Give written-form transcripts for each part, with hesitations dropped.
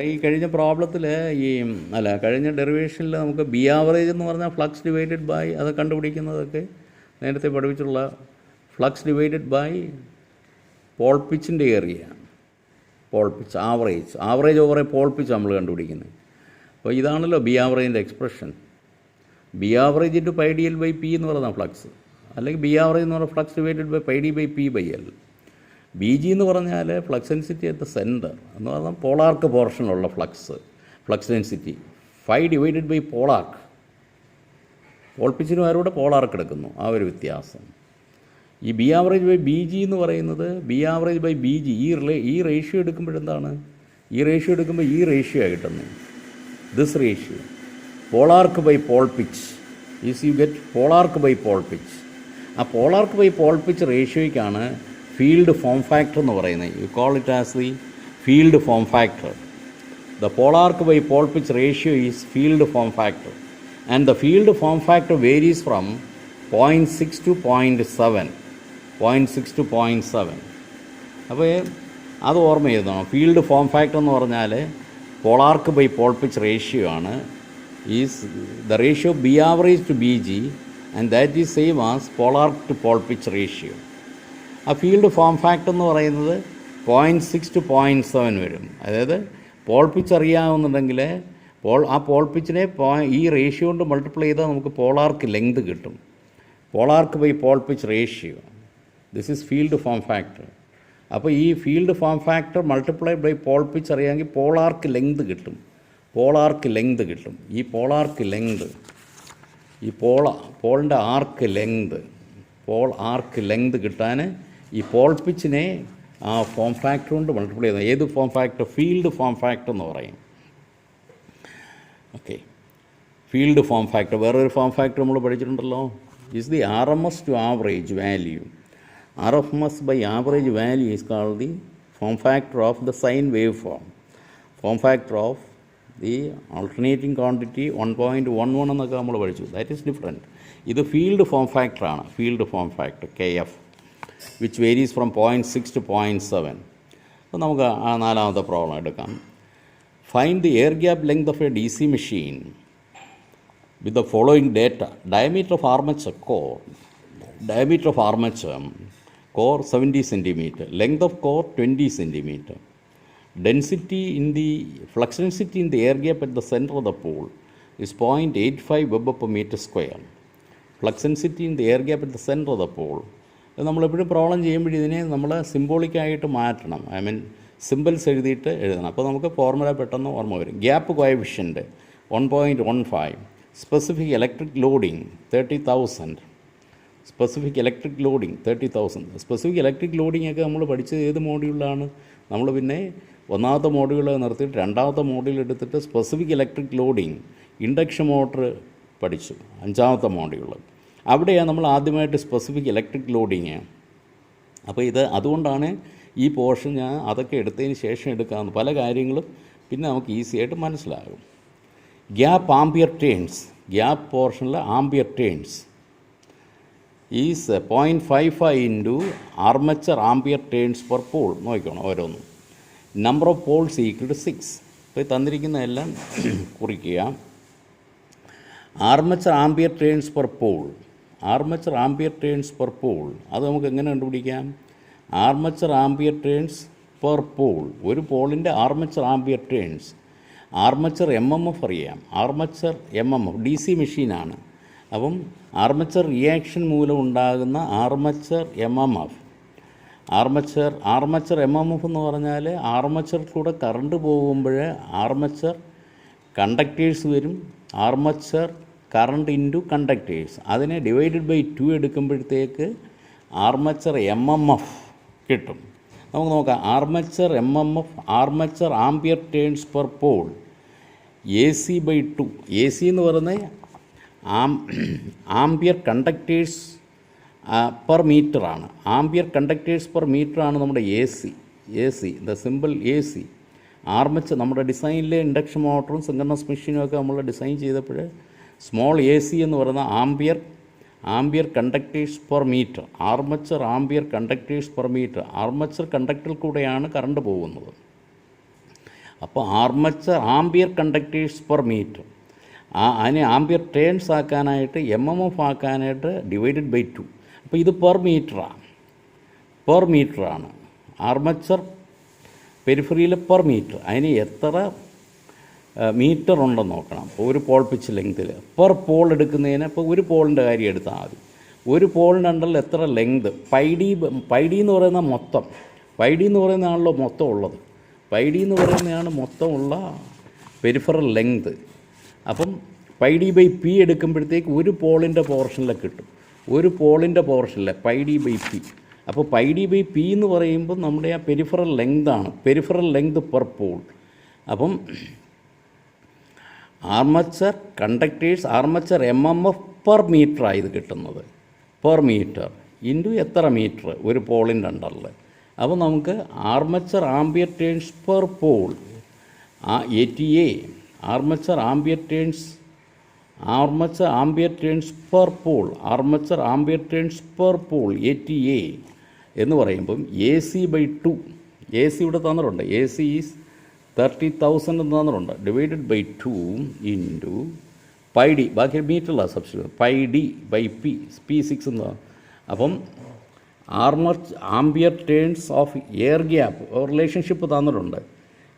ഈ കഴിഞ്ഞ പ്രോബ്ലത്തിൽ കഴിഞ്ഞ ഡെറിവേഷനിൽ നമുക്ക് ബി ആവറേജ് എന്ന് പറഞ്ഞാൽ ഫ്ലക്സ് ഡിവൈഡഡ് ബൈ അത് കണ്ടുപിടിക്കുന്നതൊക്കെ നേരത്തെ പഠിപ്പിച്ചുള്ള ഫ്ലക്സ് ഡിവൈഡഡ് ബൈ പോൾ പിച്ചിൻ്റെ area, pole pitch average over a pole pitch നമ്മൾ കണ്ടുപിടിക്കുന്നത്. അപ്പോൾ ഇതാണല്ലോ ബി ആവറേജിൻ്റെ expression. B average into pi D L by P എന്ന് പറയുന്ന ഫ്ലക്സ്, അല്ലെങ്കിൽ ബി ആവറേജ് എന്ന് പറഞ്ഞാൽ flux divided by pi D by P by L. B G എന്ന് പറഞ്ഞാൽ flux density at the centre എന്ന് പറഞ്ഞാൽ പോളാർക്ക് പോർഷനുള്ള flux density phi divided by pole arc. Paul പിച്ചിനും ആരോടെ പോളാർക്ക് എടുക്കുന്നു, ആ ഒരു വ്യത്യാസം. ഈ B average by B G എന്ന് പറയുന്നത് B average by B G ഈ റേഷ്യോ എടുക്കുമ്പോഴെന്താണ്, ഈ റേഷ്യോ എടുക്കുമ്പോൾ ഈ റേഷ്യോ കിട്ടുന്നു, this ratio pole arc by pole pitch is you get pole arc by pole pitch. ആ പോളാർക്ക് ബൈ പോൾ പിച്ച് റേഷ്യോയ്ക്കാണ് ഫീൽഡ് ഫോം ഫാക്ടർ എന്ന് പറയുന്നത്. You call it as the field form factor. The pole arc by pole pitch ratio is field form factor and the field form factor varies from 0.6 to 0.7. 0.6 to 0.7. അപ്പോൾ അത് ഓർമ്മ ചെയ്തോണം. Field form factor എന്ന് പറഞ്ഞാൽ pole arc by pole pitch ratio ആണ്, is the ratio B average to B G and that is same as pole arc to pole pitch ratio. ആ field form factor എന്ന് പറയുന്നത് 0.6 to 0.7 വരും. അതായത് പോൾ പിച്ച് അറിയാവുന്നുണ്ടെങ്കിൽ ആ Paul പിച്ചിനെ ഈ റേഷ്യോ കൊണ്ട് multiply ചെയ്താൽ നമുക്ക് പോളാർക്ക് ലെങ്ത് കിട്ടും. Pole arc by pole pitch ratio, this is field form factor. അപ്പോൾ ഈ field form factor multiply by pole pitch അറിയാമെങ്കിൽ പോളാർക്ക് ലെങ്ത് കിട്ടും. ഈ പോളാർക്ക് ലെങ്ത്, ഈ പോളിൻ്റെ ആർക്ക് ലെങ്ത് കിട്ടാൻ ഈ പോൾ പിച്ചിനെ ആ ഫോം ഫാക്ടർ കൊണ്ട് മൾട്ടിപ്ലൈ ചെയ്യുന്നത്. ഏത് form factor? Field form factor എന്ന് പറയും. Okay, field form factor. വേറൊരു ഫോം ഫാക്ടർ നമ്മൾ പഠിച്ചിട്ടുണ്ടല്ലോ, is the R M S to average value. R F M S by average value is called the form factor of the sine wave form factor of the alternating quantity 1.11 എന്നൊക്കെ നമ്മൾ പഠിച്ചു. That is different. ഇത് field form ഫാക്ടറാണ്, field form factor K F, which varies from 0.6 to 0.7. അപ്പോൾ നമുക്ക് ആ നാലാമത്തെ problem എടുക്കാം. Find the air gap length of A D C machine with the following data. Diameter of armature core 70 centimeter, length of core 20 centimeter. Flux density in the air gap at the center of the pole is 0.85 Web per meter square. Flux density in the air gap at the center of the pole. നമ്മളെപ്പോഴും problem ചെയ്യുമ്പോൾ ഇതിനെ നമ്മൾ സിംബോളിക്കായിട്ട് മാറ്റണം. Symbols എഴുതിയിട്ട് എഴുതണം. അപ്പോൾ നമുക്ക് formula പെട്ടെന്ന് ഓർമ്മ വരും. Gap coefficient 1.15. Specific electric loading 30,000. Specific electric loading ഒക്കെ നമ്മൾ പഠിച്ചത് ഏത് മോഡ്യൂളിലാണ്? നമ്മൾ പിന്നെ ഒന്നാമത്തെ മോഡ്യൂൾ നിർത്തിയിട്ട് രണ്ടാമത്തെ മോഡ്യൂൾ എടുത്തിട്ട് specific electric loading induction motor പഠിച്ചു, 5ാമത്തെ മോഡ്യൂൾ. അവിടെയാണ് നമ്മൾ ആദ്യമായിട്ട് സ്പെസിഫിക് ഇലക്ട്രിക് ലോഡിങ്. അപ്പോൾ അതുകൊണ്ടാണ് ഈ പോർഷൻ ഞാൻ അതൊക്കെ എടുത്തതിന് ശേഷം എടുക്കാമെന്ന്. പല കാര്യങ്ങളും പിന്നെ നമുക്ക് ഈസി ആയിട്ട് മനസ്സിലാകും. ഗ്യാപ്പ് പോർഷനിലെ ampere turns is 0.55 into armature ampere turns per pole. നോക്കണം ഓരോന്നും. Number of poles equal to 6. ഇപ്പോൾ തന്നിരിക്കുന്നതെല്ലാം കുറിക്കുക. Armature ampere turns per pole അത് നമുക്ക് എങ്ങനെ കണ്ടുപിടിക്കാം? Armature ampere turns per pole, ഒരു പോളിൻ്റെ armature ampere turns. Armature MMF അറിയാം. ആർമച്ചർ MMF ഡി സി മെഷീനാണ്. അപ്പം ആർമച്ചർ റിയാക്ഷൻ മൂലം ഉണ്ടാകുന്ന ആർമച്ചർ MMF എന്ന് പറഞ്ഞാൽ ആർമച്ചർ കൂടെ കറണ്ട് പോകുമ്പോൾ ആർമച്ചർ കണ്ടക്ടേഴ്സ് വരും. ആർമച്ചർ കറണ്ട് ഇൻറ്റു കണ്ടക്ടേഴ്സ്, അതിനെ ഡിവൈഡഡ് ബൈ 2 എടുക്കുമ്പോഴത്തേക്ക് ആർമച്ചർ MMF കിട്ടും. നമുക്ക് നോക്കാം. Armature ampere turns per pole AC by 2. AC എന്ന് പറയുന്നത് ആംബിയർ കണ്ടക്ടേഴ്സ് പെർ മീറ്ററാണ്. ആംബിയർ കണ്ടക്ടേഴ്സ് പെർ മീറ്ററാണ് നമ്മുടെ AC. The simple AC. Armature നമ്മുടെ ഡിസൈനിലെ ഇൻഡക്ഷൻ മോട്ടറും സിൻക്രണസ് മെഷീനും ഒക്കെ നമ്മൾ ഡിസൈൻ ചെയ്തപ്പോൾ സ്മോൾ AC എന്ന് പറയുന്ന ampere conductors per metre. Armature conductors per metre. Armature കണ്ടക്ടറിൽ കൂടെയാണ് കറണ്ട് പോകുന്നത്. അപ്പോൾ armature ampere conductors per metre, അതിനെ ആംബിയർ ടേൺസ് ആക്കാനായിട്ട് MMF ആക്കാനായിട്ട് ഡിവൈഡഡ് ബൈ 2. അപ്പോൾ ഇത് പെർ മീറ്ററാണ് ആർമച്ചർ പെരിഫറിയിൽ പെർ മീറ്റർ. അതിന് എത്ര മീറ്റർ ഉണ്ടെന്ന് നോക്കണം. അപ്പോൾ ഒരു പോൾ പിച്ച് ലെങ്ത്തിൽ പെർ പോൾ എടുക്കുന്നതിന് ഇപ്പോൾ ഒരു പോളിൻ്റെ കാര്യം എടുത്താൽ മതി. ഒരു പോളിൻ്റെ അണ്ടറിൽ എത്ര ലെങ്ത് പൈ ഡി എന്ന് പറയുന്ന മൊത്തം, പൈ ഡി എന്ന് പറയുന്നതാണല്ലോ മൊത്തം ഉള്ളത്, പൈ ഡി എന്ന് പറയുന്നതാണ് മൊത്തമുള്ള പെരിഫറൽ ലെങ്ത്. അപ്പം പൈ ഡി ബൈ പി എടുക്കുമ്പോഴത്തേക്ക് ഒരു പോളിൻ്റെ പോർഷനിൽ കിട്ടും, ഒരു പോളിൻ്റെ പോർഷനിൽ പൈ ഡി ബൈ പി. അപ്പോൾ പൈ ഡി ബൈ പി എന്ന് പറയുമ്പോൾ നമ്മുടെ ആ പെരിഫറൽ ലെങ്താണ്, പെരിഫറൽ ലെങ്ത് പെർ പോൾ. അപ്പം armature conductors armature MMF per മീറ്ററാണ് ഇത് കിട്ടുന്നത്, പെർ മീറ്റർ ഇൻറ്റു എത്ര മീറ്റർ ഒരു പോളിൻ്റെ അണ്ടറിൽ. അപ്പോൾ നമുക്ക് armature ampere turns per pole ATA, armature ampere turns per pole, armature ampere turns per pole ATA എന്ന് പറയുമ്പം AC/2, AC ഇവിടെ തന്നിട്ടുണ്ട്, AC ഈസ് 30,000 എന്ന് തന്നിട്ടുണ്ട്, divided by 2 into pi D, ബാക്കി മീറ്ററിലാണ് substitute, pi D by P, P6 എന്നാണ്. അപ്പം ampere turns of air gap relationship തന്നിട്ടുണ്ട്.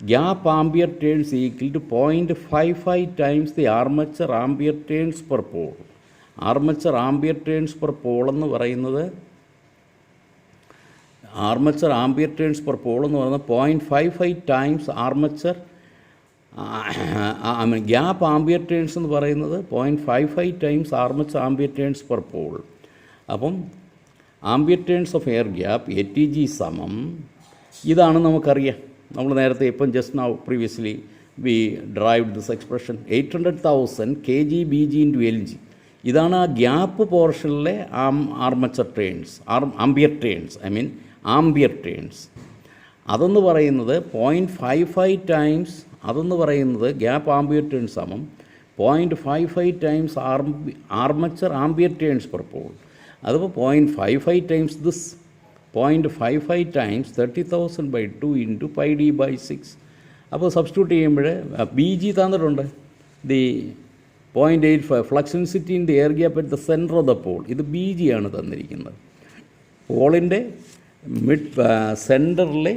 Gap ampere turns equal to 0.55 times the armature ampere turns per pole. Armature ampere turns per pole എന്ന് പറയുന്നത്, armature ampere turns per pole എന്ന് പറയുന്നത് 0.55 times armature, gap ampere turns എന്ന് പറയുന്നത് 0.55 times armature ampere turns per pole. അപ്പം ampere turns of air gap ATG സമം ഇതാണ് നമുക്കറിയാം. നമ്മൾ നേരത്തെ ഇപ്പം just now previously we derived this expression 800,000 kg/BG × LG. ഇതാണ് ആ ഗ്യാപ്പ് പോർഷനിലെ armature turns, ampere turns, ampere turns. അതെന്ന് പറയുന്നത് 0.55 ടൈംസ്, അതെന്ന് പറയുന്നത് ഗ്യാപ്പ് ആംബിയർ ടേൺസ് സമം 0.55 times armature ampere turns per pole. അതിപ്പോൾ 0.55 times this, 0.55 times 30,000/2 into pi D by 6. അപ്പോൾ സബ്സ്റ്റിറ്റ്യൂട്ട് ചെയ്യുമ്പോൾ BG തന്നിട്ടുണ്ട്, the 0.85 flux density in the air gap at the centre of the pole. ഇത് BG ആണ് തന്നിരിക്കുന്നത്, പോളിൻ്റെ mid സെൻറ്ററിലെ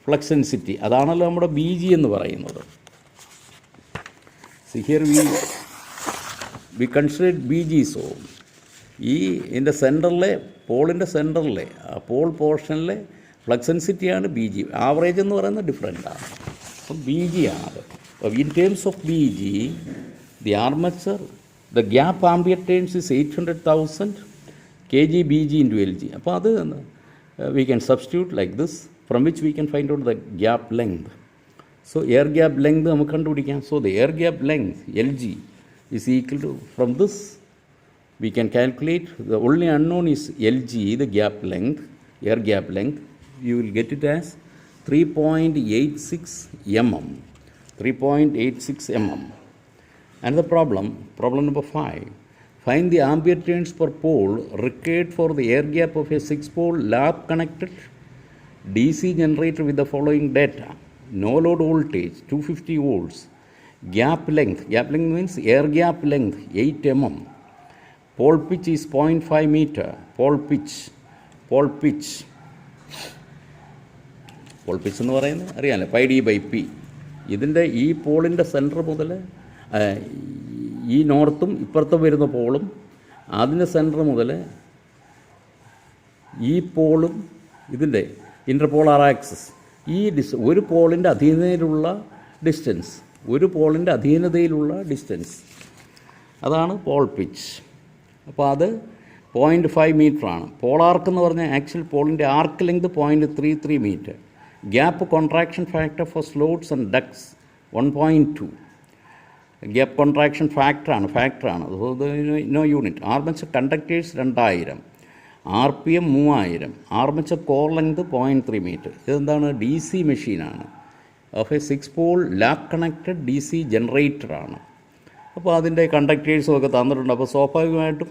ഫ്ലക്സ് ഡെൻസിറ്റി, അതാണല്ലോ നമ്മുടെ BG എന്ന് പറയുന്നത്. Here we consider BG. So ഈ ഇതിൻ്റെ സെൻറ്ററിലെ, പോളിൻ്റെ സെൻറ്ററിലെ പോൾ പോർഷനിലെ ഫ്ലക്സ് ഡെൻസിറ്റിയാണ് BG. ആവറേജ് എന്ന് പറയുന്നത് ഡിഫറെൻ്റാണ്. അപ്പം BG ആണത്. അപ്പോൾ in terms of BG the armature, the gap ampere turns is 800,000 kg/BG × LG. അപ്പോൾ അത് we can substitute like this, from which we can find out the gap length. So air gap length നമുക്ക് കണ്ടുപിടിക്കാം. So the air gap length LG is equal to, from this we can calculate, the only unknown is LG, the gap length, air gap length. You will get it as 3.86 mm, 3.86 mm. And the problem number 5, find the ampere turns per pole required for the air gap of a 6-pole lap connected DC generator with the following data: no load voltage 250 volts, gap length means air gap length 8 mm, pole pitch is 0.5 meter, pole pitch എന്ന് പറയുന്നത് അറിയാമല്ലോ, pi D by P. ഇതിൻ്റെ ഈ പോളിൻ്റെ centre മുതൽ ഈ നോർത്തും ഇപ്പുറത്തും വരുന്ന പോളും, അതിൻ്റെ സെൻറ്റർ മുതൽ ഈ പോളും ഇതിൻ്റെ ഇൻ്റർപോളാർ ആക്സിസ്, ഈ ഒരു പോളിൻ്റെ അധീനതയിലുള്ള ഡിസ്റ്റൻസ്, അതാണ് പോൾ പിച്ച്. അപ്പോൾ അത് 0.5 മീറ്ററാണ്. പോളാർക്ക് എന്ന് പറഞ്ഞാൽ ആക്ച്വൽ പോളിൻ്റെ arc length 0.33 metre. Gap contraction factor for slots and ducts 1.2. Gap contraction ഫാക്ടറാണ്. No unit. Armature conductors 2000, RPM 3000, armature core length 0.3 metre. ഇതെന്താണ്? DC മെഷീനാണ്, of a 6-pole lap connected DC ജനറേറ്ററാണ്. അപ്പോൾ അതിൻ്റെ കണ്ടക്ടേഴ്സും ഒക്കെ തന്നിട്ടുണ്ട്. അപ്പോൾ സ്വാഭാവികമായിട്ടും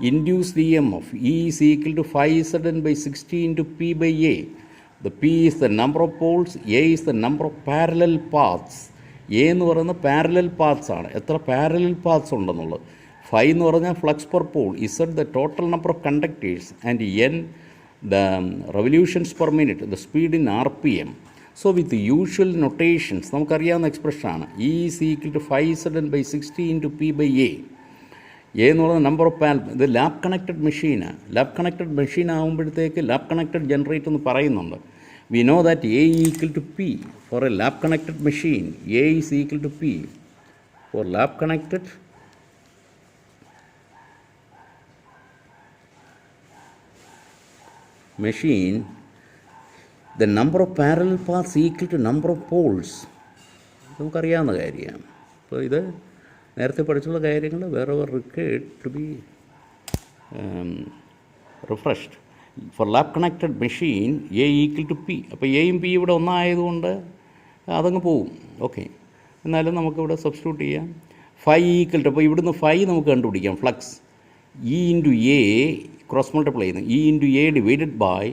induced EMF E is equal to 5Zn/60 × P/A. The P is the number of poles, A is the number of parallel paths. A എന്ന് പറയുന്നത് പാരലൽ പാത്ത്സ് ആണ്. എത്ര പാരലൽ പാത്ത്സ് ഉണ്ടെന്നുള്ളത്. Phi എന്ന് പറഞ്ഞാൽ flux per pole, Z the total number of conductors, and N the revolutions per minute, the speed in RPM. So with the usual notations, നമുക്കറിയാവുന്ന എക്സ്പ്രഷനാണ് E is equal to phi Z by 60 into P by A. A എന്ന് പറയുന്നത് number of ഇത് lap connected മെഷീനാണ്. Lap connected machine ആകുമ്പോഴത്തേക്ക് lap connected generator എന്ന് പറയുന്നുണ്ട്. We know that A equal to P for A lap connected machine. A is equal to P for lap connected machine. The number of parallel paths equal to number of poles. നമുക്കറിയാവുന്ന കാര്യമാണ്. അപ്പോൾ ഇത് നേരത്തെ പഠിച്ചുള്ള കാര്യങ്ങൾ വേറെ required to be refreshed. For lap connected machine A equal to P. അപ്പോൾ എയും പി ഇവിടെ ഒന്നായതുകൊണ്ട് അതങ്ങ് പോവും. ഓക്കെ, എന്നാലും നമുക്കിവിടെ സബ്സ്റ്റിറ്റ്യൂട്ട് ചെയ്യാം. ഫൈ ഈക്വൽ ടു, അപ്പോൾ ഇവിടുന്ന് ഫൈ നമുക്ക് കണ്ടുപിടിക്കാം. Flux E into A cross multiply ചെയ്യുന്നു. E into A divided by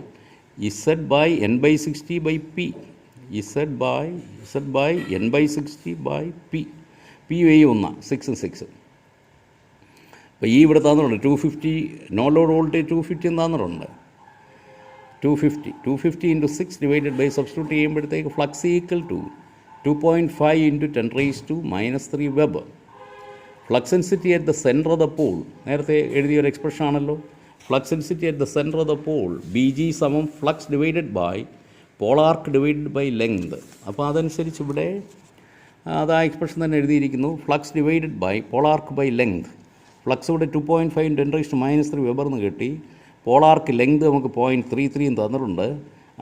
Z by N by 60 by P. Z by N by 60 by P. P Y 1 6 6. അപ്പോൾ ഈ ഇവിടെ തന്നിട്ടുണ്ട് 250. നോ ലോഡ് വോൾട്ടേജ് 250 തന്നിട്ടുണ്ട്. 250 ഇൻറ്റു 6 ഡിവൈഡഡ് ബൈ സബ്സ്റ്റിറ്റ്യൂട്ട് ചെയ്യുമ്പോഴത്തേക്ക് flux equal to 2.5 into 10⁻³ web. Flux density at the centre of the pole, നേരത്തെ എഴുതിയൊരു expression ആണല്ലോ. Flux density at the centre of the pole B G സമം flux divided by pole arc divided by length. അപ്പോൾ അതനുസരിച്ച് ഇവിടെ അത് ആ expression തന്നെ എഴുതിയിരിക്കുന്നു. Flux divided by pole arc by length. Flux ഇവിടെ 2.5 ഇൻറ്റു 10⁻³ വെബർന്ന് കിട്ടി. പോളാർക്ക് ലെങ്ത് നമുക്ക് 0.33 തന്നിട്ടുണ്ട്.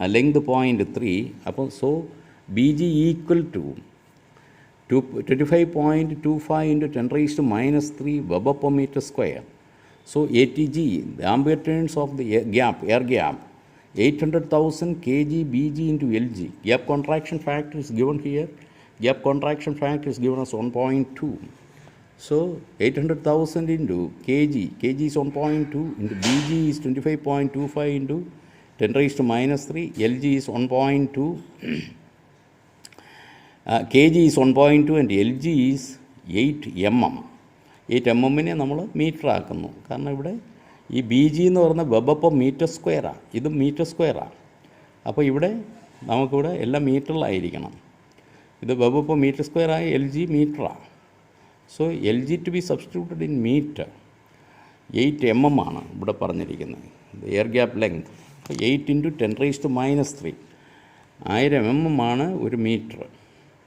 ആ ലെങ്ത് 0.3. അപ്പം so B G equal to 25.25 into 10⁻³ weber per metre square. So ATG, the ampere turns of the air gap, 800,000 kg Bg into Lg. Gap contraction factor is given here. Gap contraction factor is given as 1.2. So 800,000 into kg is 1.2 into Bg is 25.25 into 10⁻³ Lg is 1.2. kg is 1.2 and Lg is 8 mm. 8 mm നമ്മൾ metre ആക്കുന്നു. കാരണം ഇവിടെ ഈ B G എന്ന് പറയുന്ന web per metre സ്ക്വയറാണ്, ഇത് metre സ്ക്വയറാണ്. അപ്പോൾ ഇവിടെ നമുക്കിവിടെ എല്ലാം മീറ്ററിലായിരിക്കണം. ഇത് വെബ് പെർ മീറ്റർ സ്ക്വയറായ എൽ ജി മീറ്ററാണ്. So L G to be substituted in metre 8 mm ആണ് ഇവിടെ പറഞ്ഞിരിക്കുന്നത്. Air gap length 8 into 10⁻³ 1000 mm ആണ് ഒരു മീറ്റർ.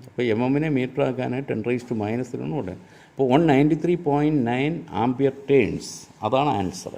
അപ്പോൾ എം എമ്മിനെ മീറ്റർ ആക്കാനായിട്ട് 10⁻³ കൂടെ. അപ്പോൾ 193.9 ആംപിയർ ടേൺസ്, അതാണ് ആൻസർ.